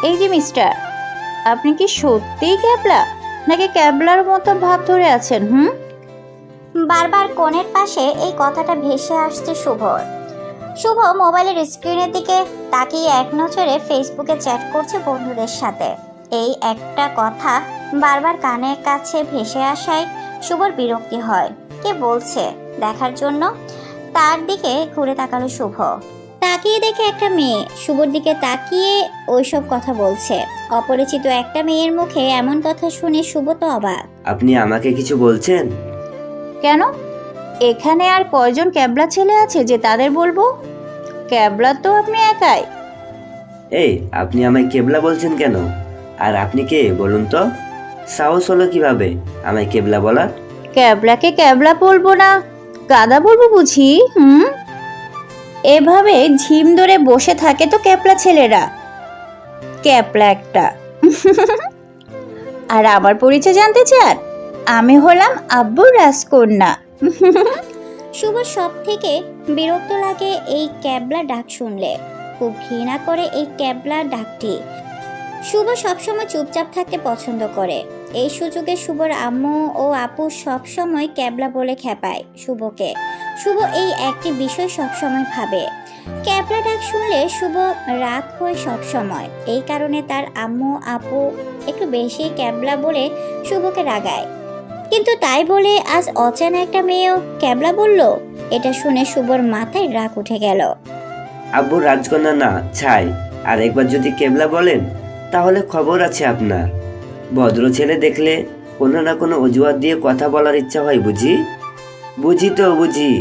এই যে মিস্টার, আপনি কি সত্যিই ক্যাবলা নাকি ক্যাবলার মতো ভাব ধরে আছেন? বারবার কোণের পাশে এই কথাটা ভেসে আসছে শুভর। শুভ মোবাইলের স্ক্রিনের দিকে তাকিয়ে এক নজরে ফেসবুকে চ্যাট করছে বন্ধুদের সাথে। এই একটা কথা বারবার কানের কাছে ভেসে আসায় শুভর বিরক্তি হয়। কে বলছে দেখার জন্য তার দিকে ঘুরে তাকালো শুভ। তাকিয়ে দেখে একটা মেয়ে শুভর দিকে তাকিয়ে ওইসব কথা বলছে। অপরিচিত একটা মেয়ের মুখে এমন কথা শুনে শুভ তো অবাক। আপনি আমাকে কিছু বলছেন? কেন, এখানে আর কয়জন ক্যাবলা ছেলে আছে যে তাদের বলবো? ক্যাবলা তো আপনি একাই। এই, আপনি আমায় কেবলা বলছেন কেন? আর আপনি কে বলুন তো? সাহস হলো কিভাবে আমায় কেবলা বলার? ক্যাবলাকে ক্যাবলা বলবো না, গাদা বলবো বুঝি? এভাবে ঝিম ধরে বসে থাকে তো ক্যাবলা ছেলেরা। ক্যাবলা একটা। আর আমার পরিচয় জানতে চান? আমি হলাম আব্বুর রাজকন্যা। শুভর সব থেকে বিরক্ত লাগে এই ক্যাবলা ডাক শুনলে। খুব ঘৃণা করে এই ক্যাবলা ডাকটি। শুভ সবসময় চুপচাপ থাকতে পছন্দ করে। এই সুযোগে শুভর আম্মু ও আপু সবসময় ক্যাবলা বলে খেপায় শুভকে। শুভ এই একটি বিষয় সবসময় ভাবে। ক্যাবলা ডাক শুনলে শুভ রাগ হয় সবসময়। এই কারণে তার আম্মু আপু একটু বেশি ক্যাবলা বলে শুভকে রাগায়। কিন্তু তাই বলে আজ অচেনা একটা মেয়েও ক্যাবলা বলল, এটা শুনে শুভর মাথায় রাগ উঠে গেল। আব্বু রাজকন্যা না, ছাই। আর একবার যদি কেবলা বলেন তাহলে খবর আছে আপনার। ভদ্র ছেলে দেখলে কোনো না কোনো অজুহাত দিয়ে কথা বলার ইচ্ছা হয় বুঝি? বুঝি।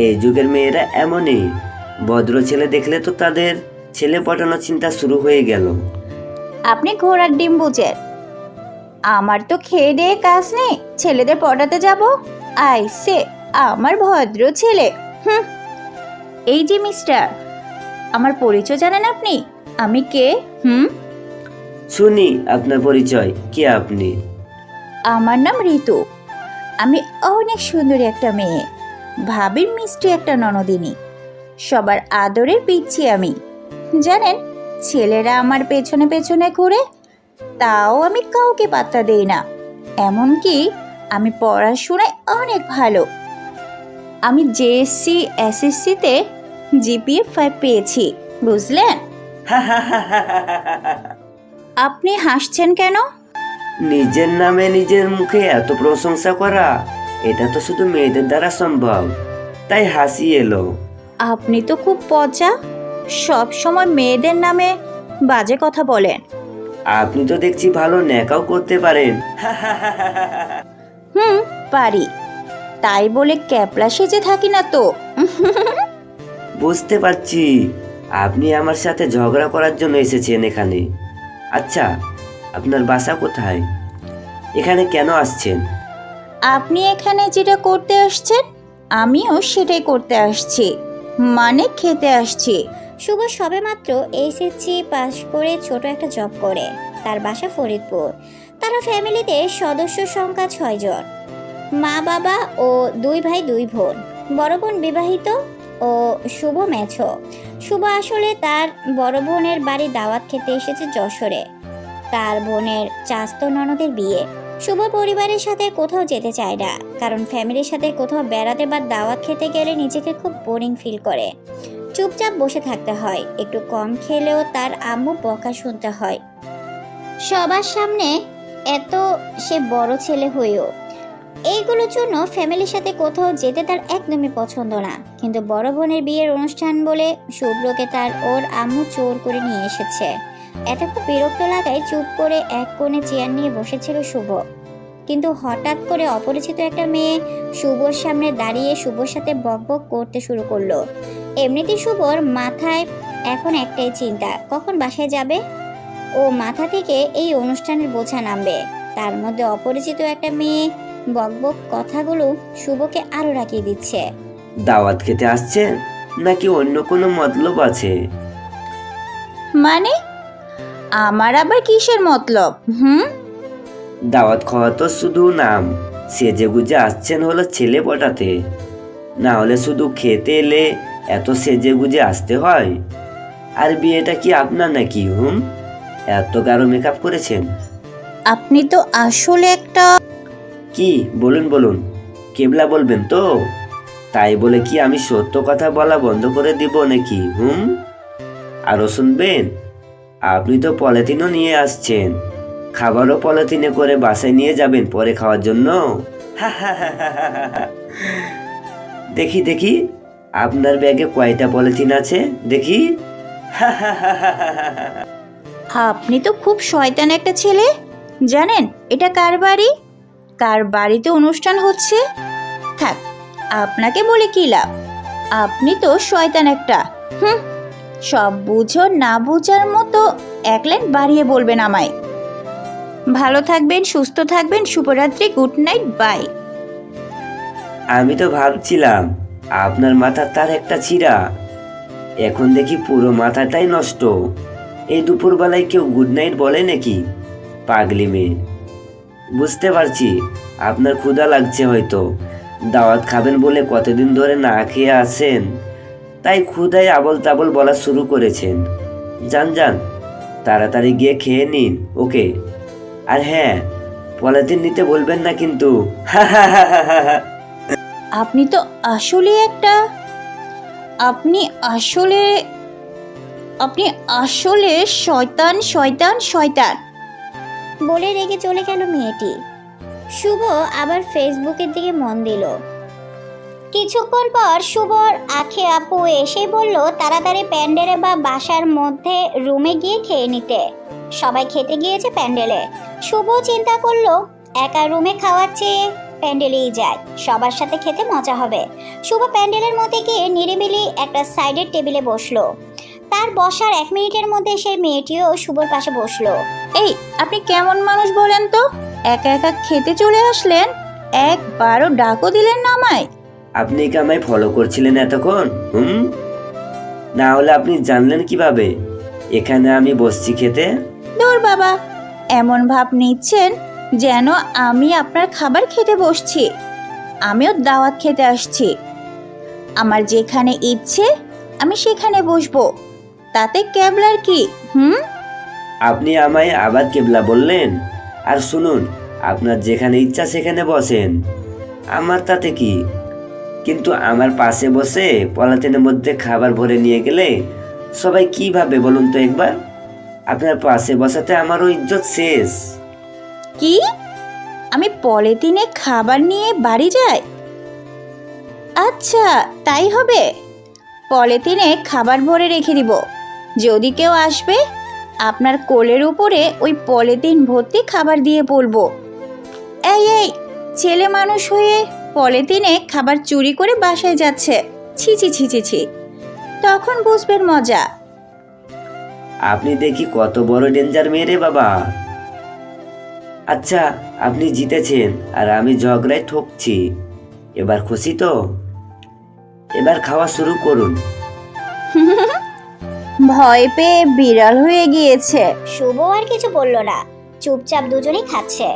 এই যুগের মেয়েরা এমনই। ভদ্র ছেলে দেখলে তো তাদের ছেলে পটানোর চিন্তা শুরু হয়ে গেল। আপনি ঘোড়ার ডিম বুঝেন। আমার তো খেয়ে দিয়ে কাজ নেই, ছেলেদের পটাতে যাব? আইসে আমার ভদ্র ছেলে। এই যে মিস্টার, আমার পরিচয় জানেন আপনি? আমি কে? শুনি আপনার পরিচয়। কে আপনি? আমার নাম ঋতু। আমি অনেক সুন্দরী একটা মেয়ে, ভাবির মিষ্টি একটা ননদিনী, সবার আদরের পিচ্ছি আমি। জানেন, ছেলেরা আমার পেছনে পেছনে ঘুরে, তাও আমি কাউকে পাত্তা দেই না। এমনকি আমি পড়াশোনায় অনেক ভালো। আমি জেএসসি এসএসসিতে জিপিএ 5 পেয়েছি, বুঝলেন? আপনি হাসছেন কেন? নিজের নামে নিজের মুখে এত প্রশংসা করা, এটা তো শুধু মেয়েদের দ্বারা সম্ভব, তাই হাসি এলো। আপনি তো খুব পচা, সব সময় মেয়েদের নামে বাজে কথা বলেন। আপনি তো দেখছি ভালো নেকাও করতে পারেন। পারি, তাই বলে ক্যাপলা সেজে থাকি না তো। বুঝতে পারছি, আপনি আমার সাথে ঝগড়া করার জন্য এসেছেন এখানে। আচ্ছা, আপনার বাসা কোথায়? এখানে কেন আসছেন? আপনি এখানে যেটা করতে আসছেন, আমিও সেটাই করতে আসছি, মানে খেতে আসছি। শুভ সবেমাত্র এইচএসসি পাস করে ছোট একটা জব করে। তার বাসা ফরিদপুর। তারা ফ্যামিলিতে সদস্য সংখ্যা 6 জন। মা বাবা ও 2 ভাই 2 বোন। বড় বোন বিবাহিত ও শুভ মেছো। শুভ আসলে তার বড় বোনের বাড়ি দাওয়াত খেতে এসেছে যশোরে। তার বোনের চাস্তো ননদের বিয়ে। শুভ পরিবারের সাথে কোথাও যেতে চায় না, কারণ ফ্যামিলির সাথে কোথাও বেড়াতে বা দাওয়াত খেতে গেলে নিজেকে খুব বোরিং ফিল করে। চুপচাপ বসে থাকতে হয়, একটু কম খেলেও তার আম্মু বকা শুনতে হয় সবার সামনে, এত সে বড় ছেলে হয়েও। এইগুলোর জন্য ফ্যামিলির সাথে কোথাও যেতে তার একদমই পছন্দ না। কিন্তু বড় বোনের বিয়ের অনুষ্ঠান বলে শুভ্রকে তার ওর আম্মু জোর করে নিয়ে এসেছে। এত খুব বিরক্ত লাগায় চুপ করে এক কোণে চেয়ার নিয়ে বসেছিল শুভ। কিন্তু হঠাৎ করে অপরিচিত একটা মেয়ে শুভর সামনে দাঁড়িয়ে শুভর সাথে বকবক করতে শুরু করলো। এমনিতেই শুভর মাথায় এখন একটাই চিন্তা, কখন বাসায় যাবে। ও মাথা থেকে এই অনুষ্ঠানের বোঝা নামবে। তার মধ্যে অপরিচিত একটা মেয়ে বকবক কথাগুলো শুভকে আরো রাগিয়ে দিচ্ছে। দাওয়াত খেতে আসছেন নাকি অন্য কোনো মতলব আছে? মানে আমার আবার কিসের মতলব? দাওয়াত খাওয়া তো শুধু নাম। সেজে গুজে আসছেন হলো ছেলে পটাতে, না হলে শুধু খেতে এলে এত সেজে গুজে আসতে হয়? আর বিয়েটা কি আপনার নাকি? এত গাঢ় মেকআপ করেছেন? আপনি তো আসলে একটা... কি বলুন বলুন, কেবলা বলবেন তো? তাই বলে কি আমি সত্য কথা বলা বন্ধ করে দিব নাকি? আরো শুনবেন, আপনি তো পলিথিনও নিয়ে আসছেন, খাবারও পলিথিনে করে বাসায় নিয়ে যাবেন পরে খাওয়ার জন্য। দেখি দেখি আপনার ব্যাগে কয়টা পলিথিন আছে দেখি। আপনি তো খুব শয়তান একটা ছেলে। জানেন এটা কার বাড়ি? কার বাড়িতে অনুষ্ঠান হচ্ছে? থাক, আপনাকে বলে কি লাভ? আপনি তো শয়তান একটা। সব বুঝো না বুঝার মতো এক লাইন বাড়িয়ে বলবেন আমায়। ভালো থাকবেন, সুস্থ থাকবেন, শুভরাত্রি, গুড নাইট, বাই। আমি তো ভাবছিলাম আপনার মাথার তার একটা ছিঁড়া, এখন দেখি পুরো মাথাটাই নষ্ট। এই দুপুরবেলায় কেউ গুড নাইট বলে নাকি? পাগলি মেয়ে। বুঝতে পারছি আপনার ক্ষুধা লাগছে হয়তো, দাওয়াত খাবেন বলে কতদিন ধরে না খেয়ে আছেন, তাই ক্ষুধায় আবল তাবল বলা শুরু করেছেন। যান যান, তাড়াতাড়ি গিয়ে খেয়ে নিন, ওকে? আর হ্যাঁ, পলিথিন নিতে বলবেন না কিন্তু। আপনি তো আসলে একটা... আপনি আসলে... আপনি আসলে শয়তান, শয়তান, শয়তান। বলে রেগে চলে গেল মেয়েটি। শুভ আবার ফেসবুকের দিকে মন দিল। কিছুক্ষণ পর শুভর আখে আপু এসে বলল তাড়াতাড়ি প্যান্ডেলে বা বাসার মধ্যে রুমে গিয়ে খেয়ে নিতে। সবাই খেতে গিয়েছে প্যান্ডেলে। শুভ চিন্তা করলো একা রুমে খাওয়ার চেয়ে প্যান্ডেলেই যায়, সবার সাথে খেতে মজা হবে। শুভ প্যান্ডেলের মধ্যে গিয়ে নিরিবিলি একটা সাইডের টেবিলে বসলো। তার বসার 1 মিনিটের মধ্যে সেই মেয়েটিও শুভর পাশে বসলো। এই, আপনি কেমন মানুষ বলেন তো? একা একা খেতে চলে আসলেন, একবারও ডাকও দিলেন না আমায়। আপনি কি আমায় ফলো করছিলেন এতক্ষণ? না হলে আপনি জানলেন কিভাবে এখানে আমি বসছি খেতে? দূর বাবা, এমন ভাব নিচ্ছেন যেন আমি আপনার খাবার খেতে বসছি। আমিও দাওয়াত খেতে আসছি। আমার যেখানে ইচ্ছে আমি সেখানে বসবো, তাতে ক্যাবলার কি? আপনি আমায় আবার কেবলা বললেন? আর শুনুন, আপনার যেখানে ইচ্ছা সেখানে বসেন, আমার তাতে কি? কিন্তু আমার পাশে বসে পলিথিনের মধ্যে খাবার ভরে নিয়ে গেলে সবাই কি ভাবে বলুন তো একবার? আপনার পাশে বসাতে আমারও ইজ্জত শেষ। কি? আমি পলিথিনে খাবার নিয়ে বাড়ি যাই? আচ্ছা, তাই হবে। পলিথিনে খাবার ভরে রেখে দিব। যদি কেউ আসবে, আপনার কোলের উপরে ওই পলিথিন ভর্তি খাবার দিয়ে বলবো, এই এই, ছেলে মানুষ হয়ে পলিথিনে খাবার চুরি করে বাসায় যাচ্ছে, ছি ছি ছি ছি ছি। তখন বুঝবেন মজা। আপনি দেখি কত বড় ডেঞ্জার মেয়ে রে বাবা। আচ্ছা, আপনি জিতেছেন আর আমি ঝগড়ায় ঠকছি, এবার খুশি তো? এবার খাওয়া শুরু করুন। ভয় পেয়ে বিড়াল হয়ে গিয়েছে। শুভ আর কিছু বলল না, চুপচাপ দুজনেই খাচ্ছে।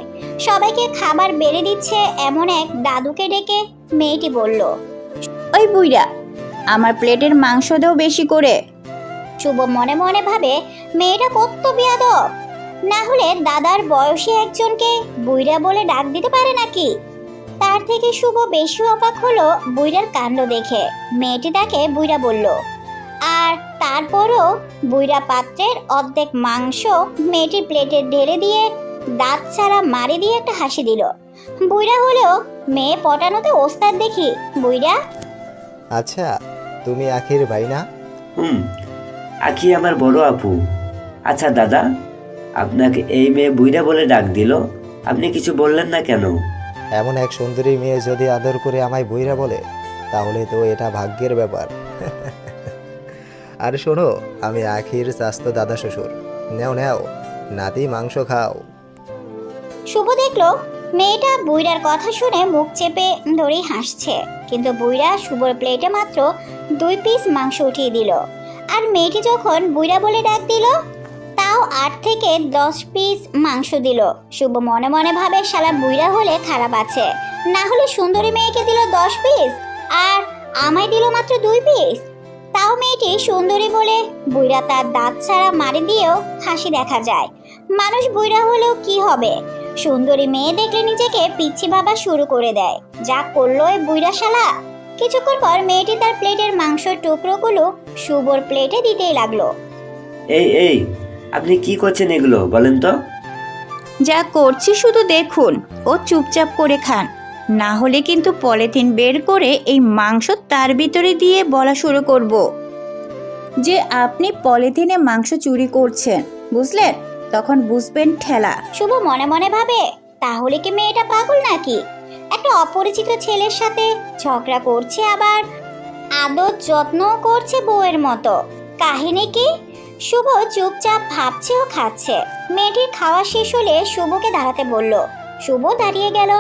সবাইকে খাবার বেড়ে দিচ্ছে এমন এক দাদুকে ডেকে মেয়েটি বলল, ওই বুইড়া, আমার প্লেটের মাংস দাও বেশি করে। শুভ মনে মনে ভাবে মেয়েটা কত বেয়াদব, না হলে দাদার বয়সী একজনকে বুইড়া বলে ডাক দিতে পারে নাকি? তার থেকে শুভ বেশি অবাক হলো বুইড়ার কাণ্ড দেখে। মেয়েটি তাকে বুইড়া বলল, আর তারপরও বুইড়া পাত্রের অর্ধেক মাংস মেয়েটির প্লেটে ঢেলে দিয়ে দাঁত ছাড়া মারি দিয়ে একটা হাসি দিল। বুইড়া হলেও মেয়ে পটানোতে ওস্তাদ দেখি। বুইড়া, আচ্ছা, তুমি আখির ভাই না? আখি আমার বড় আপু। আচ্ছা দাদা, আপনাকে এই মেয়ে বুইড়া বলে ডাক দিল, আপনি কিছু বললেন না কেন? এমন এক সুন্দরী মেয়ে যদি আদর করে আমায় বইরা বলে, তাহলে তো এটা ভাগ্যের ব্যাপার। আর শোনো, আমি আখির চাস্তো দাদা শ্বশুর। নেও নেও, নাতি মাংস খাও। শুভ দেখলো মেয়েটা বুইড়ার কথা শুনে মুখ চেপে ধরেই হাসছে, কিন্তু বুইড়া শুভর প্লেটে মাত্র 2 পিস মাংস উঠিয়ে দিল। আর মেয়েটি যখন বুইড়া বলে ডাক দিল, তাও 8 থেকে 10 পিস মাংস দিল। শুভ মনে মনে ভাবে শালা বুইড়া হলে খারাপ আছে, না হলে সুন্দরী মেয়েকে দিল 10 পিস আর আমায় দিল মাত্র 2 পিস। তাও মেয়েটি সুন্দরী বলে বুইড়া তার দাঁত ছাড়া মারি দিয়েও হাসি দেখা যায়। মানুষ বুইড়া হলেও কি হবে, সুন্দরী মেয়ে দেখলে নিজেকে পিচ্ছি ভাবা শুরু করে দেয়। যা করলো ওই বুইড়া শালা। কিছুক্ষণ পর মেয়েটি তার প্লেটের মাংসের টুকরোগুলো শুভর প্লেটে দিতেই লাগলো। এই আপনি কি করছেন এগুলো বলেন তো? যা করছি শুধু দেখুন, ও চুপচাপ করে খান, না হলে কিন্তু পলিথিন বের করে এই মাংস তার ভিতরে দিয়ে বলা শুরু করব যে আপনি পলিথিনে মাংস চুরি করছেন, বুঝলেন? তখন বুঝবেন ঠেলা। শুভ মনে মনে ভাবে, তাহলে কি মেয়েটা পাগল নাকি? একটা অপরিচিত ছেলের সাথে ঝগড়া করছে, আবার আদর যত্ন করছে বউয়ের মতো। কাহিনী কি? শুভ চুপচাপ ভাবছে ও খাচ্ছে। মেয়েটির খাওয়া শেষ হলে শুভকে দাঁড়াতে বলল। শুভ দাঁড়িয়ে গেল।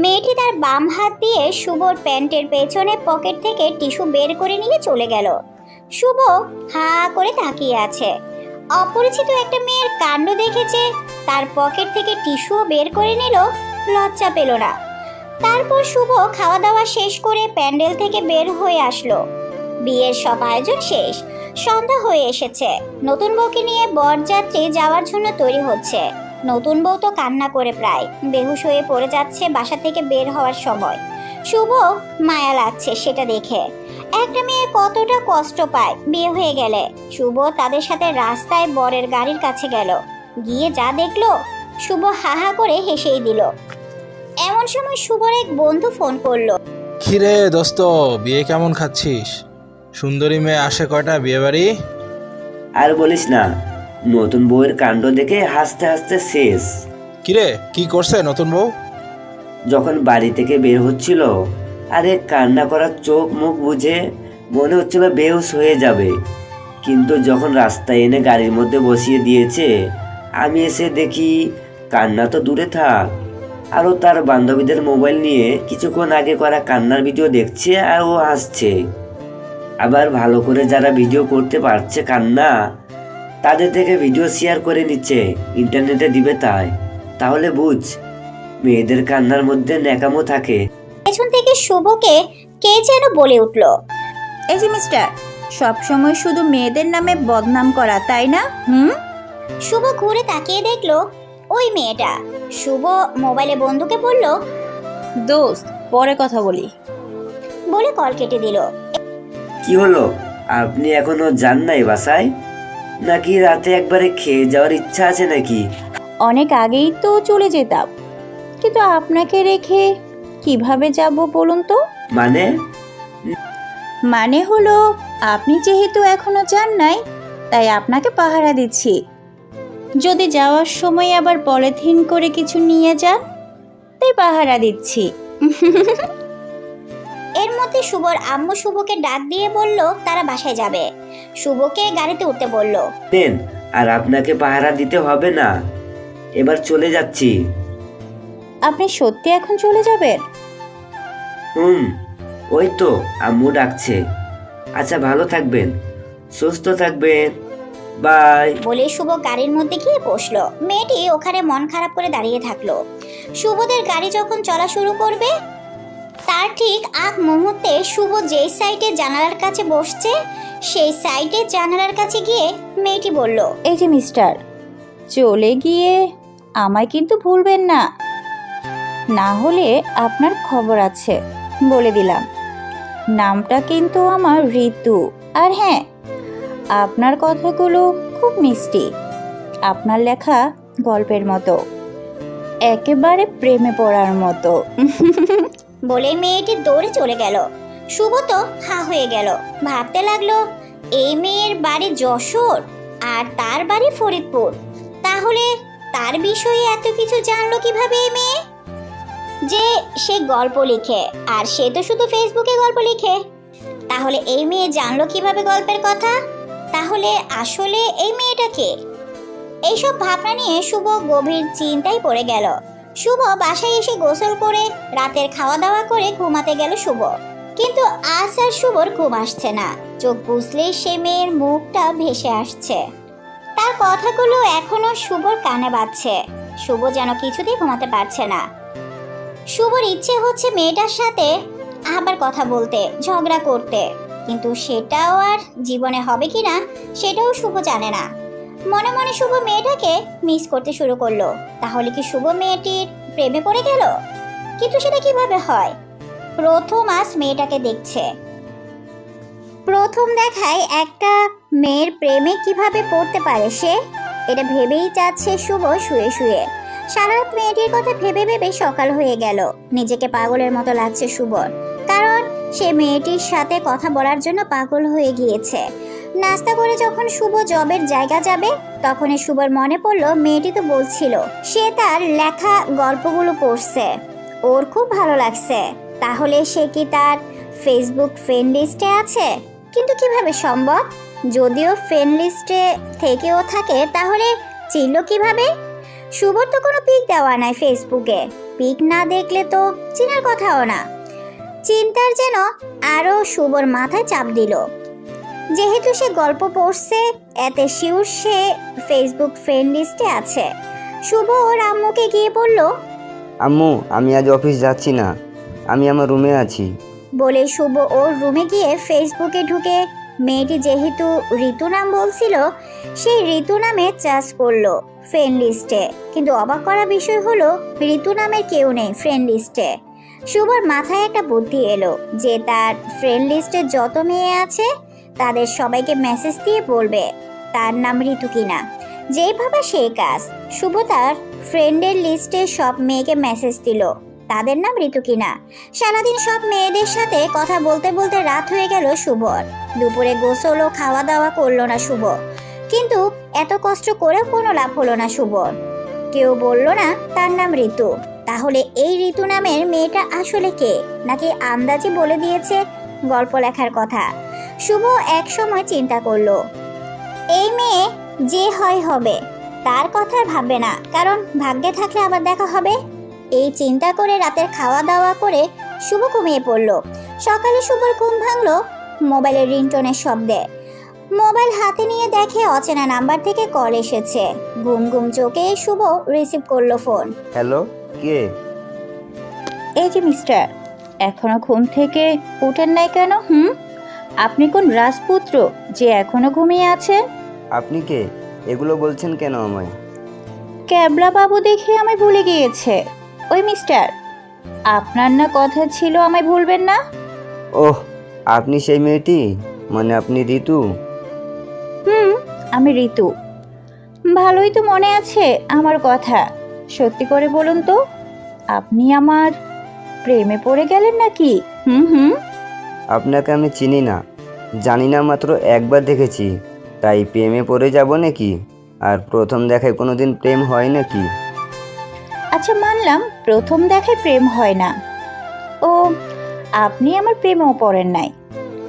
মেয়েটি তার বাম হাত দিয়ে শুভর প্যান্টের পেছনে পকেট থেকে টিস্যু বের করে নিয়ে চলে গেল। শুভ হা করে তাকিয়ে আছে। অপরিচিত একটা মেয়ের কাণ্ড দেখেছে, তার পকেট থেকে টিস্যু বের করে নিল, লজ্জা পেল না। তারপর শুভ খাওয়া দাওয়া শেষ করে প্যান্ডেল থেকে বের হয়ে আসলো। বিয়ের সব আয়োজন শেষ, সন্ধ্যা হয়ে এসেছে। নতুন বউকে নিয়ে বরযাত্রী যাওয়ার জন্য তৈরি হচ্ছে। নতুন বউ তো কান্না করে প্রায় বেহুশ হয়ে পড়ে যাচ্ছে বাসা থেকে বের হওয়ার সময়। শুভ মায়া লাগছে সেটা দেখে। একটা মেয়ে কতটা কষ্ট পায় বিয়ে হয়ে গেলে। শুভ তাদের সাথে রাস্তায় বরের গাড়ির কাছে গেল। গিয়ে যা দেখলো, শুভ হাহা করে হেসেই দিল। এমন সময় শুভর এক বন্ধু ফোন করলো। কিরে দোস্ত, বিয়ে কেমন খাচ্ছিস? সুন্দরী মেয়ে আসে কয়টা বিয়ে বাড়ি? আর বলিস না, নতুন বউয়ের কাণ্ড দেখে হাসতে হাসতে শেষ। কিরে, কি করছে নতুন বউ? যখন বাড়ি থেকে বের হচ্ছিল, আরে কান্না করার চোখ মুখ বুঝে মনে হচ্ছিল বেহুশ হয়ে যাবে, কিন্তু যখন রাস্তায় এনে গাড়ির মধ্যে বসিয়ে দিয়েছে, আমি এসে দেখি কান্না তো দূরে থাক, আরও তার বান্ধবীদের মোবাইল নিয়ে কিছুক্ষণ আগে করা কান্নার ভিডিও দেখছে আর ও হাসছে। আবার ভালো করে যারা ভিডিও করতে পারছে কান্না, তাদের থেকে ভিডিও শেয়ার করে নিচ্ছে, ইন্টারনেটে দিবে তাই। তাহলে বুঝ, মেয়েদের কান্নার মধ্যে ন্যাকামো থাকে। পেছন থেকে শুভকে কে যেন বলে উঠল। এই যে মিস্টার, সবসময় শুধু মেয়েদের নামে বদনাম করা, তাই না? শুভ ঘুরে তাকিয়ে দেখলো ওই মেয়েটা। শুভ মোবাইলে বন্ধুকে বলল, দোস্ত পরে কথা বলি বলে কল কেটে দিল। কি হলো, আপনি এখনো যান নাই বাসায়? নাকি রাতে একবারে খেয়ে যাওয়ার ইচ্ছা আছে নাকি? অনেক আগেই তো চলে যেতাম, কিন্তু আপনাকে রেখে কিভাবে যাব বলুন তো? মানে হলো, আপনি যেহেতু এখনো যান নাই, তাই আপনাকে পাহারা দিচ্ছি। যদি যাওয়ার সময় আবার পলিথিন করে কিছু নিয়ে যান, তাই পাহারা দিচ্ছি। এর মধ্যে শুভর আম্মু শুভকে ডাক দিয়ে বলল তারা বাসায় যাবে। শুভকে গাড়িতে উঠতে বলল। নেন, আর আপনাকে পাহারা দিতে হবে না, এবার চলে যাচ্ছি। আপনি সত্যি এখন চলে যাবেন? ওই তো আম্মু ডাকছে। আচ্ছা, ভালো থাকবেন, সুস্থ থাকবেন, বাই। বলে শুভ গাড়ির মধ্যে গিয়ে বসলো। মেয়েটি ওখানে মন খারাপ করে দাঁড়িয়ে থাকলো। শুভদের গাড়ি যখন চলা শুরু করবে, তার ঠিক আগ মুহূর্তে শুভ যেই সাইডে জানালার কাছে বসছে, সেই সাইডে জানালার কাছে গিয়ে মেয়েটি বলল, এই যে মিস্টার, চলে গিয়ে আমায় কিন্তু ভুলবেন না, না হলে আপনার খবর আছে, বলে দিলাম। নামটা কিন্তু আমার ঋতু। আর হ্যাঁ, আপনার কথাগুলো খুব মিষ্টি, আপনার লেখা গল্পের মতো, একেবারে প্রেমে পড়ার মতো। বলে মেয়েটি দৌড়ে চলে গেল। শুভ তো হা হয়ে গেল, ভাবতে লাগলো এই মেয়ের বাড়ি যশোর আর তার বাড়ি ফরিদপুর, তাহলে তার বিষয়ে এত কিছু জানলো কিভাবে এই মেয়ে? যে সে গল্প লিখে, আর সে তো শুধু ফেসবুকে গল্প লিখে, তাহলে এই মেয়ে জানলো কিভাবে গল্পের কথা? তাহলে আসলে এই মেয়েটা কে? এইসব ভাবনা নিয়ে শুভ গভীর চিন্তায় পড়ে গেল। শুভ বাসায় এসে গোসল করে রাতের খাওয়া দাওয়া করে ঘুমাতে গেল শুভ। কিন্তু আজ আর শুভর ঘুম আসছে না। চোখ বুঝলেই সে মেয়ের মুখটা ভেসে আসছে, তার কথাগুলো এখনো শুভর কানে বাজছে। শুভ যেন কিছুতেই ঘুমাতে পারছে না। শুভর ইচ্ছে হচ্ছে মেয়েটার সাথে আবার কথা বলতে, ঝগড়া করতে, কিন্তু সেটাও আর জীবনে হবে কিনা সেটাও শুভ জানে না। মনে মনে শুভ মেয়েটাকে মিস করতে শুরু করলো। তাহলে কি শুভ মেয়েটির প্রেমে পড়ে গেল? কিন্তু সেটা কিভাবে হয়? প্রথম আজ মেয়েটাকে দেখছে। প্রথম দেখায় একটা মেয়ের প্রেমে কিভাবে পড়তে পারে সে, এটা ভেবেই যাচ্ছে শুভ শুয়ে শুয়ে। সারা রাত মেয়েটির কথা ভেবে ভেবে সকাল হয়ে গেল। নিজেকে পাগলের মতো লাগছে শুভর, কারণ সে মেয়েটির সাথে কথা বলার জন্য পাগল হয়ে গিয়েছে। নাস্তা করে যখন শুভ জবের জায়গা যাবে, তখনই শুভর মনে পড়লো মেয়েটি তো বলছিল সে তার লেখা গল্পগুলো পড়ছে, ওর খুব ভালো লাগছে। তাহলে সে কি তার ফেসবুক ফ্রেন্ড লিস্টে আছে? কিন্তু কিভাবে সম্ভব? যদিও ফ্রেন্ড লিস্টে থেকেও থাকে, তাহলে চিনল কিভাবে? শুভর তো কোনো পিক দেওয়া নাই ফেসবুকে, পিক না দেখলে তো চেনার কথাও না। চিন্তার যেন আরও শুভর মাথায় চাপ দিল। যেহেতু সে গল্প পড়ছে, এতে শিওর সে ফেসবুক ফ্রেন্ড লিস্টে আছে। শুভ ওর আম্মুকে গিয়ে বলল, আম্মু, আমি আজ অফিস যাচ্ছি না, আমি আমার রুমে আছি। বলে শুভ ওর রুমে গিয়ে ফেসবুকে ঢুকে মেয়েটি যেহেতু ঋতু নাম বলছিল, সেই ঋতু নামে চার্জ করলো ফ্রেন্ড লিস্টে। কিন্তু অবাক করা বিষয় হলো ঋতু নামের কেউ নেই ফ্রেন্ড লিস্টে। শুভর মাথায় একটা বুদ্ধি এলো যে তার ফ্রেন্ড লিস্টে যত মেয়ে আছে তাদের সবাইকে মেসেজ দিয়ে বলবে তার নাম ঋতু কিনা। যেই ভাবে সেই কাজ। শুভ তার ফ্রেন্ডের লিস্টে সব মেয়েকে মেসেজ দিল তাদের নাম ঋতু কিনা। সারাদিন সব মেয়েদের সাথে কথা বলতে বলতে রাত হয়ে গেল শুভর। দুপুরে গোসল ও খাওয়া দাওয়া করলো না শুভ, কিন্তু এত কষ্ট করে কোনো লাভ হলো না শুভর। কেউ বলল না তার নাম ঋতু। তাহলে এই ঋতু নামের মেয়েটা আসলে কে, নাকি আন্দাজি বলে দিয়েছে গল্প লেখার কথা? শুভ এক সময় চিন্তা করলো, এই মেয়ে যে হয় হবে, তার কথা ভাববে না, কারণ ভাগ্যে থাকলে আবার দেখা হবে। এই চিন্তা করে রাতের খাওয়া দাওয়া করে শুভ ঘুমিয়ে পড়ল। সকালে শুভর ঘুম ভাঙলো মোবাইলের রিংটোনের শব্দে। মোবাইল হাতে নিয়ে দেখে অচেনা নাম্বার থেকে কল এসেছে। ঘুম ঘুম চোখে শুভ রিসিভ করলো ফোন। হ্যালো, কে? এই যে মিস্টার, এখনো ঘুম থেকে উঠেন নাই কেন? আপনি কোন রাজপুত্র যে এখনো ঘুমিয়ে আছেন? আপনি কে? এগুলো বলছেন কেন আমায়? ক্যাবলা বাবু দেখে আমায় ভুলে গিয়েছে। ওই মিস্টার, আপনার না কথা ছিল আমায় ভুলবেন না? ওহ, আপনি সেই মেয়েটি, মানে আপনি ঋতু? আমি ঋতু। ভালোই তো মনে আছে আমার কথা। সত্যি করে বলুন তো, আপনি আমার প্রেমে পড়ে গেলেন নাকি? আপনাকে আমি চিনি না, জানি না, মাত্র একবার দেখেছি, তাই প্রেমে পড়ে যাব নাকি? আর প্রথম দেখায় কোনোদিন প্রেম হয় নাকি? আচ্ছা, মানলাম প্রথম দেখায় প্রেম হয় না। ও, আপনি আমার প্রেমেও পড়েন নাই।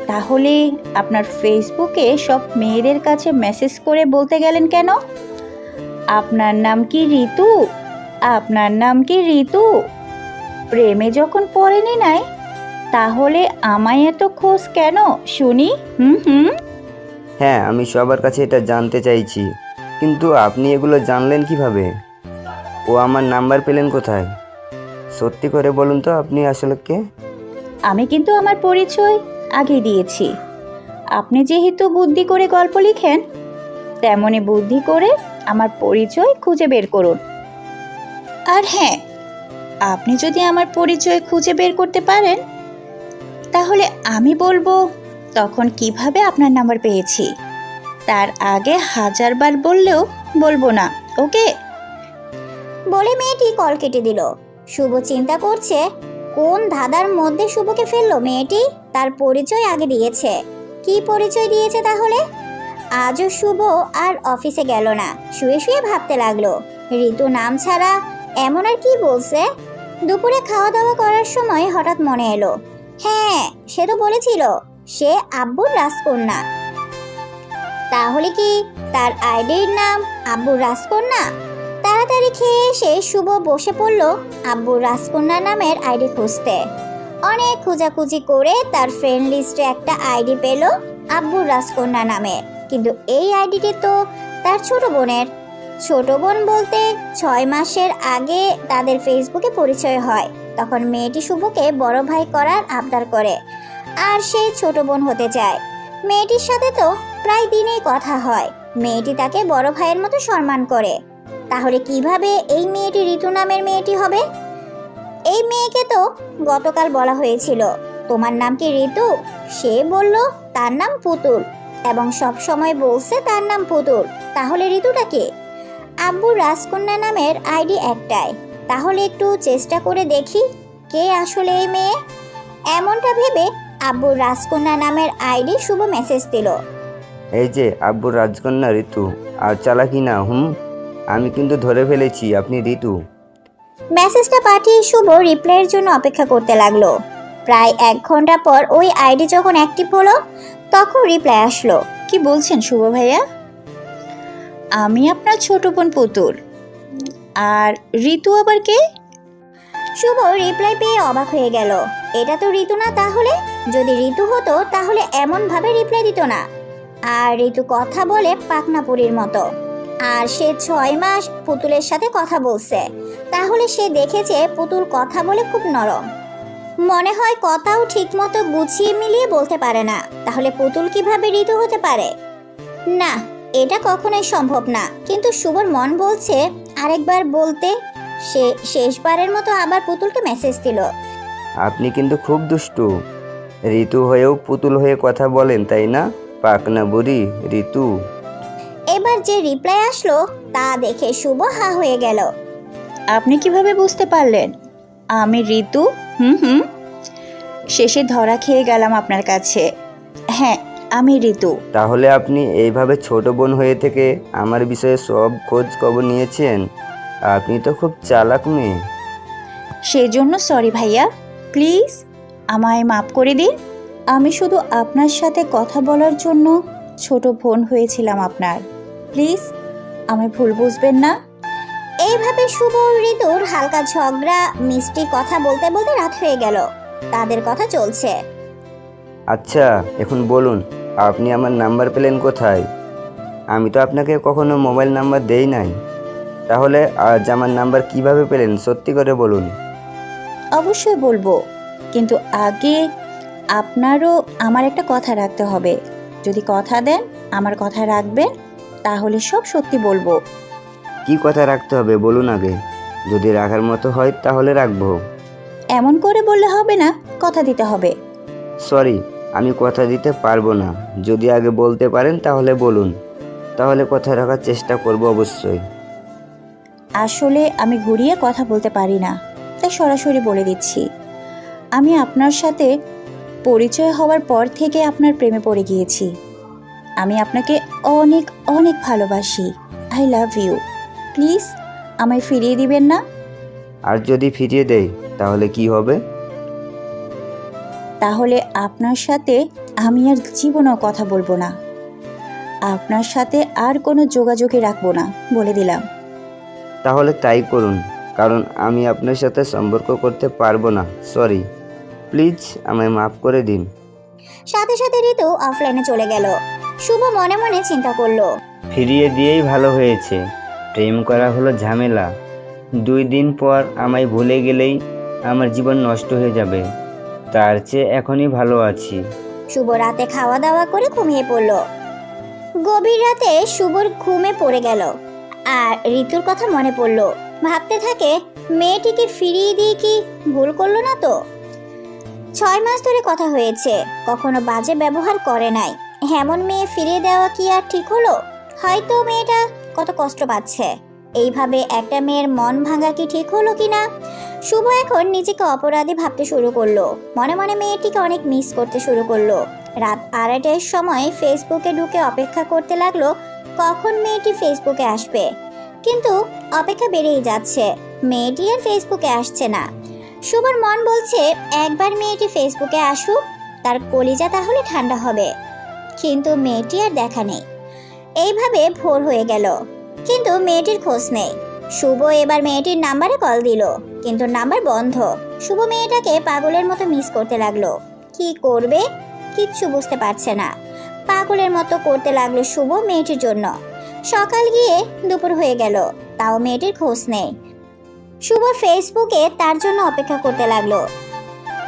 তাহলে আপনার ফেসবুকে সব মেয়েদের কাছে মেসেজ করে বলতে গেলেন কেন আপনার নাম কি ঋতু? আপনার নাম কি ঋতু? প্রেমে যখন পড়েনি নাই, তাহলে আমায় এত খোঁজ কেন শুনি? হ্যাঁ, আমি সবার কাছে এটা জানতে চাইছি, কিন্তু আপনি এগুলো জানলেন কিভাবে? ও আমার নাম্বার পেলেন কোথায়? সত্যি করে বলুন তো, আপনি আসলে কে? আমি কিন্তু আমার পরিচয় আগে দিয়েছি। আপনি যেহেতু বুদ্ধি করে গল্প লিখেন, তেমনি বুদ্ধি করে আমার পরিচয় খুঁজে বের করুন। আর হ্যাঁ, আপনি যদি আমার পরিচয় খুঁজে বের করতে পারেন, তাহলে আমি বলবো তখন কিভাবে আপনার নাম্বার পেয়েছি। তার আগে 1000 বার বললেও বলবো না, ওকে? বলে মেয়েটি কল কেটে দিল। শুভ চিন্তা করছে কোন ধাঁধার মধ্যে শুভকে ফেললো মেয়েটি। তার পরিচয় আগে দিয়েছে। কি পরিচয় দিয়েছে তাহলে? আজও শুভ আর অফিসে গেল না, শুয়ে শুয়ে ভাবতে লাগলো ঋতু নাম ছাড়া এমন আর কি বলছে। দুপুরে খাওয়া দাওয়া করার সময় হঠাৎ মনে এলো, হ্যাঁ, সে তো বলেছিল সে আব্বুর রাজকন্যা। তাহলে কি তার আইডির নাম আব্বুর রাজকন্যা? তাড়াতাড়ি খেয়ে এসে শুভ বসে পড়ল আব্বুর রাজকন্যা নামের আইডি খুঁজতে। অনেক খোঁজাখুঁজি করে তার ফ্রেন্ড লিস্টে একটা আইডি পেল আব্বুর রাজকন্যা নামে। কিন্তু এই আইডিটি তো তার ছোট বোনের। ছোট বোন বলতে 6 মাসের আগে তাদের ফেসবুকে পরিচয় হয়। তখন মেয়েটি শুভকে বড় ভাই করার আবদার করে। আর সে ছোট বোন হতে চায়। মেয়েটির সাথে তো প্রায় দিনেই কথা হয়। মেয়েটি তাকে বড় ভাইয়ের মতো সম্মান করে। তাহলে কিভাবে এই মেয়েটি ঋতু নামের মেয়েটি হবে? এই মেয়েকে তো গতকাল বলা হয়েছিল তোমার নাম কি ঋতু? সে বলল তার নাম পুতুল, এবং সব সময় বলছে তার নাম পুতুল। তাহলে ঋতুটা কে? আব্বু রাজকন্যা নামের আইডি একটাই, তাহলে একটু চেষ্টা করে দেখি কে আসলে এই মেয়ে। এমনটা ভেবে আব্বু রাজকন্যা নামের আইডি শুভ মেসেজ দিল। এই যে আব্বুর রাজকন্যা ঋতু, আর চালাকি না। আমি কিন্তু ধরে ফেলেছি আপনি ঋতু। মেসেজটা পাঠিয়ে শুভ রিপ্লাইয়ের জন্য অপেক্ষা করতে লাগলো। প্রায় 1 ঘন্টা পর ওই আইডি যখন অ্যাক্টিভ হলো তখন রিপ্লাই আসলো। কি বলছেন শুভ ভাইয়া? আমি আপনার ছোট বোন পুতুল। আর ঋতু আবার কে? শুভ রিপ্লাই পেয়ে অবাক হয়ে গেল। এটা তো ঋতু না। তাহলে যদি ঋতু হতো তাহলে এমন ভাবে রিপ্লাই দিত না। আর ঋতু কথা বলে পাকনাপুরির মতো। আর সে 6 মাস পুতুলের সাথে কথা বলছে, তাহলে সে দেখেছে পুতুল কথা বলে খুব নরম। মনে হয় কথাও ঠিক মতো গুছিয়ে মিলিয়ে বলতে পারে না। তাহলে পুতুল কিভাবে ঋতু হতে পারে? না, এটা কখনোই সম্ভব না। কিন্তু শুভর মন বলছে আরেকবার বলতে। সে শেষবারের মতো আবার পুতুলকে মেসেজ দিল। আপনি কিন্তু খুব দুষ্টু। ঋতু হয়েও পুতুল হয়ে কথা বলেন, তাই না? পাকনা বুড়ি ঋতু। এবার যে রিপ্লাই আসলো তা দেখে শুভ হা হয়ে গেল। আপনি কিভাবে বুঝতে পারলেন আমি ঋতু? শেষে ধরা খেয়ে গেলাম আপনার কাছে। হ্যাঁ, আমি ঋতু। তাহলে আপনি এইভাবে ছোট বোন হয়ে থেকে আমার বিষয়ে সব খোঁজ খবর নিয়েছেন। আপনি তো খুব চালাক মেয়ে। সেজন্য সরি ভাইয়া, প্লিজ আমায় মাফ করে দিন। আমি শুধু আপনার সাথে কথা বলার জন্য ছোট বোন হয়েছিলাম আপনার। প্লিজ আমায় ভুল বুঝবেন না। এইভাবে শুভ ও ঋতুর হালকা ঝগড়া মিষ্টি কথা বলতে বলতে রাত হয়ে গেল। তাদের কথা চলছে। আচ্ছা, এখন বলুন আপনি আমার নাম্বার পেলেন কোথায়? আমি তো আপনাকে কখনো মোবাইল নাম্বার দেই নাই। তাহলে আজ আমার নাম্বার কিভাবে পেলেন? সত্যি করে বলুন। অবশ্যই বলবো, কিন্তু আগে আপনারও আমার একটা কথা রাখতে হবে। যদি কথা দেন আমার কথা রাখবেন, তাহলে সব সত্যি বলবো। কি কথা রাখতে হবে বলুন আগে। যদি রাখার মতো হয় তাহলে রাখবো। এমন করে বললে হবে না, কথা দিতে হবে। সরি, আমি কথা দিতে পারবো না। যদি আগে বলতে পারেন তাহলে বলুন, তাহলে কথা রাখার চেষ্টা করব অবশ্যই। আসলে আমি ঘুরিয়ে কথা বলতে পারি না, তাই সরাসরি বলে দিচ্ছি। আমি আপনার সাথে পরিচয় হওয়ার পর থেকে আপনার প্রেমে পড়ে গিয়েছি। আমি আপনাকে অনেক অনেক ভালোবাসি। I love you. প্লিজ আমায় ফিরিয়ে দিবেন না। আর যদি ফিরিয়ে দেই তাহলে কি হবে? তাহলে আপনার সাথে আমি আর জীবনেও কথা বলবো না। আপনার সাথে আর কোনো যোগাযোগই রাখবো না, বলে দিলাম। তাহলে তাই করুন, কারণ আমি আপনার সাথে সম্পর্ক করতে পারবো না। সরি, প্লিজ আমায় মাফ করে দিন। সাথে সাথে ঋতু অফলাইনে চলে গেল। শুভ মনে মনে চিন্তা করলো। ফিরিয়ে দিয়েই ভালো হয়েছে। প্রেম করা হলো ঝামেলা। 2 দিন পর আমায় ভুলে গেলেই আমার জীবন নষ্ট হয়ে যাবে। তার চেয়ে এখনই ভালো আছি। শুভ রাতে খাওয়া দাওয়া করে ঘুমিয়ে পড়ল। গভীর রাতে শুভর ঘুমে পড়ে গেল আর ঋতুর কথা মনে পড়ল। ভাবতে থাকে মেয়েটিকে ফিরিয়ে দিয়ে কি ভুল করলো না তো? 6 মাস ধরে কথা হয়েছে, কখনো বাজে ব্যবহার করে নাই। এমন মেয়ে ফিরিয়ে দেওয়া কি আর ঠিক হলো? হয়তো মেয়েটা কত কষ্ট পাচ্ছে। এইভাবে একটা মেয়ের মন ভাঙা কি ঠিক হলো কিনা? শুভ এখন নিজেকে অপরাধী ভাবতে শুরু করলো। মনে মনে মেয়েটিকে অনেক মিস করতে শুরু করলো। রাত 2:30টার সময় ফেসবুকে ঢুকে অপেক্ষা করতে লাগলো কখন মেয়েটি ফেসবুকে আসবে। কিন্তু অপেক্ষা বেড়েই যাচ্ছে, মেয়েটি আর ফেসবুকে আসছে না। শুভর মন বলছে একবার মেয়েটি ফেসবুকে আসুক, তার কলিজা তাহলে ঠান্ডা হবে। কিন্তু মেয়েটি আর দেখা নেই। এইভাবে ভোর হয়ে গেল, কিন্তু মেয়েটির খোঁজ নেই। শুভ এবার মেয়েটির নাম্বারে কল দিল, কিন্তু নাম্বার বন্ধ। শুভ মেয়েটাকে পাগলের মতো মিস করতে লাগলো। কি করবে কিচ্ছু বুঝতে পারছে না। পাগলের মতো করতে লাগলো শুভ মেয়েটির জন্য। সকাল গিয়ে দুপুর হয়ে গেল, তাও মেয়েটির খোঁজ নেই। শুভ ফেসবুকে তার জন্য অপেক্ষা করতে লাগলো।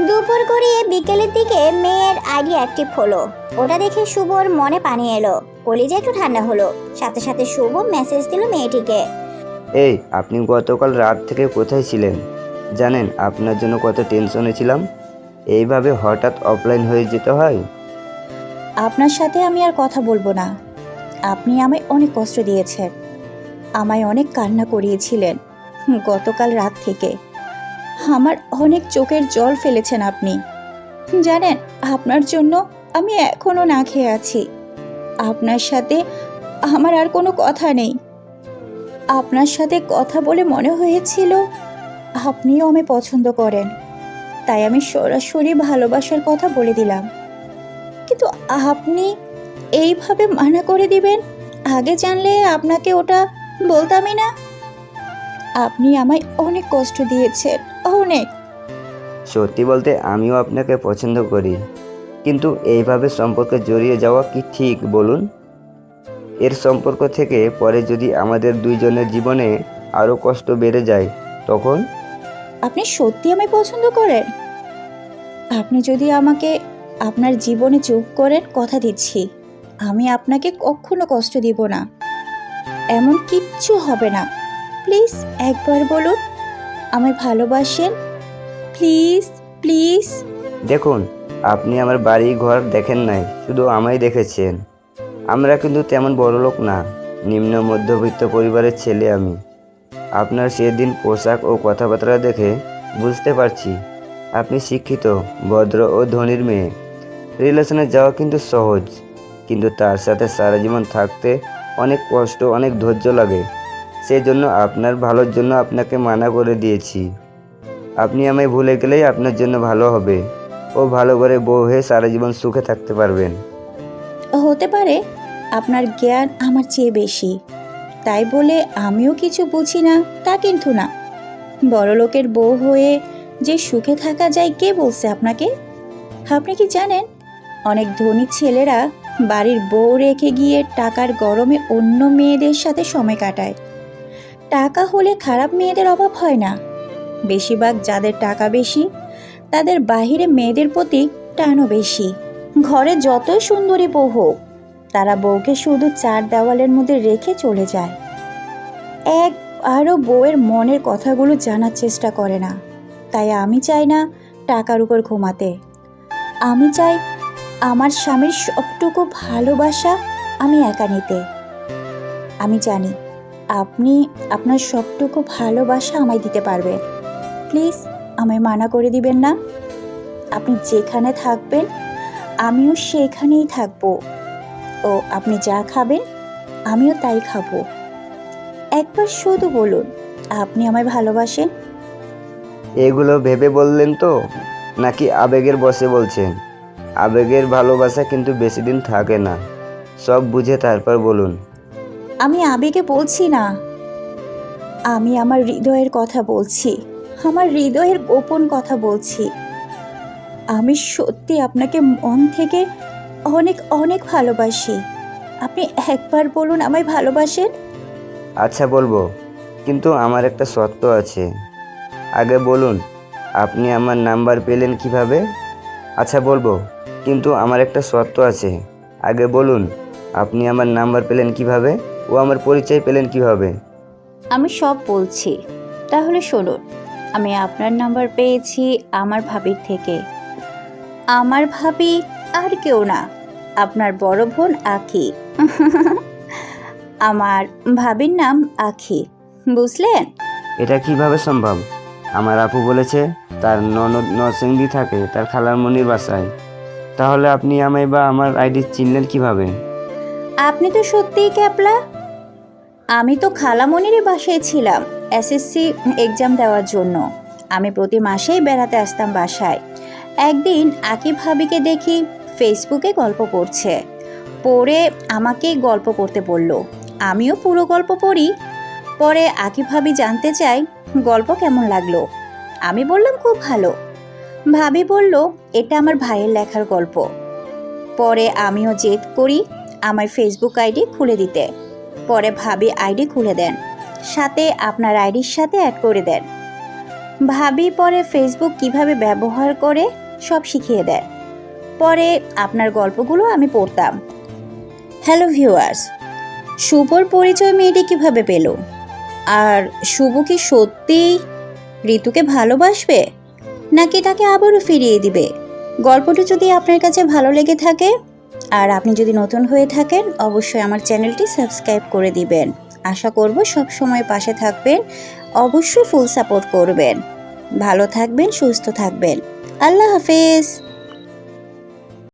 দুপুর গড়িয়ে বিকেলের দিকে মেয়ের আইডি অ্যাক্টিভ হলো। ওটা দেখে শুভর মনে পানি এলো, কলিজা একটু ঠান্ডা হলো। সাথে সাথে শুভ মেসেজ দিল মেয়েটিকে। এই, আপনি গতকাল রাত থেকে কোথায় ছিলেন? জানেন আপনার জন্য কত টেনশনে ছিলাম। এইভাবে হঠাৎ অফলাইন হয়ে যেতে হয়। আপনার সাথে আমি আর কথা বলবো না। আপনি আমায় অনেক কষ্ট দিয়েছেন, আমায় অনেক কান্না করিয়েছিলেন গতকাল রাত থেকে। আমার অনেক চোখের জল ফেলেছেন আপনি। জানেন, আপনার জন্য আমি এখনো না খেয়ে আছি। আপনার সাথে আমার আর কোনো কথা নেই। আপনার সাথে কথা বলে মনে হয়েছিল আপনিও আমায় পছন্দ করেন, তাই আমি সরাসরি ভালোবাসার কথা বলে দিলাম। কিন্তু আপনি এইভাবে মানা করে দিবেন, আগে জানলে আপনাকে ওটা বলতামই না। আপনি আমায় অনেক কষ্ট দিয়েছেন, অনেক। সত্যি বলতে আমিও আপনাকে পছন্দ করি, কিন্তু এইভাবে সম্পর্কে জড়িয়ে যাওয়া কি ঠিক বলুন? এর সম্পর্ক থেকে পরে যদি আমাদের দুইজনের জীবনে আরও কষ্ট বেড়ে যায় তখন? আপনি সত্যি আমায় পছন্দ করেন? আপনি যদি আমাকে আপনার জীবনে যোগ করেন, কথা দিচ্ছি আমি আপনাকে কখনো কষ্ট দিব না। এমন কিচ্ছু হবে না। প্লিজ একবার বলুন আমায় ভালোবাসেন। Please please. দেখুন, আপনি আমার বাড়ি ঘর দেখেন নাই, শুধু আমায় দেখেছেন। আমরা কিন্তু তেমন বড়লোক না, নিম্ন মধ্যবিত্ত পরিবারের ছেলে আমি। আপনার সেদিন পোশাক ও কথাবার্তা দেখে বুঝতে পারছি আপনি শিক্ষিত, ভদ্র ও ধনীর মেয়ে। রিলেশনে যাওয়া কিন্তু সহজ, কিন্তু তার সাথে সারা জীবন থাকতে অনেক কষ্ট, অনেক ধৈর্য লাগে। সেই জন্য আপনার ভালোর জন্য আপনাকে মানা করে দিয়েছি। আপনি আমায় ভুলে গেলেই আপনার জন্য ভালো হবে, ও ভালো করে বউ হয়ে সারা জীবন সুখে থাকতে পারবেন। হতে পারে আপনার জ্ঞান আমার চেয়ে বেশি, তাই বলে আমিও কিছু বুঝি না তা কিন্তু না। বড়লোকের বউ হয়ে যে সুখে থাকা যায় কে বলছে আপনাকে? আপনি কি জানেন অনেক ধনী ছেলেরা বাড়ির বউ রেখে গিয়ে টাকার গরমে অন্য মেয়েদের সাথে সময় কাটায়। টাকা হলে খারাপ মেয়েদের অভাব হয় না। বেশিরভাগ যাদের টাকা বেশি তাদের বাহিরে মেয়েদের প্রতি টানও বেশি। ঘরে যতই সুন্দরী বউ হোক, তারা বউকে শুধু চার দেওয়ালের মধ্যে রেখে চলে যায়। একবারও বউয়ের মনের কথাগুলো জানার চেষ্টা করে না। তাই আমি চাই না টাকার উপর ঘুমাতে। আমি চাই আমার স্বামীর সবটুকু ভালোবাসা আমি একা নিতে। আমি জানি আপনি আপনার সবটুকু ভালোবাসা আমায় দিতে পারবেন। প্লিজ আমায় মানা করে দিবেন না। আপনি যেখানে থাকবেন আমিও সেখানেই থাকবো। ও আপনি যা খাবেন আমিও তাই খাবো। একবার শুধু বলুন আপনি আমায় ভালোবাসেন। এগুলো ভেবে বললেন তো, নাকি আবেগের বশে বলছেন? আবেগের ভালোবাসা কিন্তু বেশি দিন থাকে না, সব বুঝে তারপর বলুন। আমি আবেগে বলছি না, আমি আমার হৃদয়ের কথা বলছি, আমার হৃদয়ের গোপন কথা বলছি। আমি সত্যি আপনাকে মন থেকে অনেক অনেক ভালোবাসি। আপনি একবার বলুন আমায় ভালোবাসেন। আচ্ছা বলবো, কিন্তু আমার একটা শর্ত আছে। আগে বলুন আপনি আমার নাম্বার পেলেন কিভাবে? আচ্ছা বলবো, কিন্তু আমার একটা শর্ত আছে। আগে বলুন আপনি আমার নাম্বার পেলেন কিভাবে, ও আমার পরিচয় পেলেন কিভাবে? আমি সব বলছি, তাহলে শুনুন। আমি আপনার নাম্বার পেয়েছি আমার ভাবির থেকে। আমার ভাবি আর কেউ না, আপনার বড় বোন আখি। আমার ভাবির নাম আখি, বুঝলেন? এটা কিভাবে সম্ভব? আমার আপু বলেছে তার ননদ নরসিংদী থাকে তার খালামণির বাসায়। তাহলে আপনি আমায় বা আমার আইডি চিনলেন কিভাবে? আপনি তো সত্যিই ক্যাপলা। আমি তো খালামণিরই বাসায় ছিলাম এসএসসি এক্সাম দেওয়ার জন্য। আমি প্রতি মাসেই বেড়াতে আসতাম বাসায়। একদিন আকি ভাবিকে দেখি ফেসবুকে গল্প পড়ছে, পড়ে আমাকেই গল্প পড়তে বলল। আমিও পুরো গল্প পড়ি। পরে আকি ভাবি জানতে চাই গল্প কেমন লাগলো। আমি বললাম খুব ভালো। ভাবি বলল এটা আমার ভাইয়ের লেখার গল্প। পরে আমিও জেদ করি আমার ফেসবুক আইডি খুলে দিতে। পরে ভাবি আইডি খুলে দেন, সাথে আপনার আইডির সাথে অ্যাড করে দেন। ভাবি পরে ফেসবুক কিভাবে ব্যবহার করে সব শিখিয়ে দেয়। পরে আপনার গল্পগুলো আমি পড়তাম। হ্যালো ভিউয়ার্স, শুভর পরিচয় মেয়েটি কিভাবে পেল? আর শুভ কি সত্যিই ঋতুকে ভালোবাসবে, নাকি তাকে আবারও ফিরিয়ে দিবে? গল্পটি যদি আপনার কাছে ভালো লেগে থাকে আর আপনি যদি নতুন হয়ে থাকেন, অবশ্যই আমার চ্যানেলটি সাবস্ক্রাইব করে দিবেন। আশা করব সব সময় পাশে থাকবেন, অবশ্যই ফুল সাপোর্ট করবেন। ভালো থাকবেন, সুস্থ থাকবেন। আল্লাহ হাফেজ।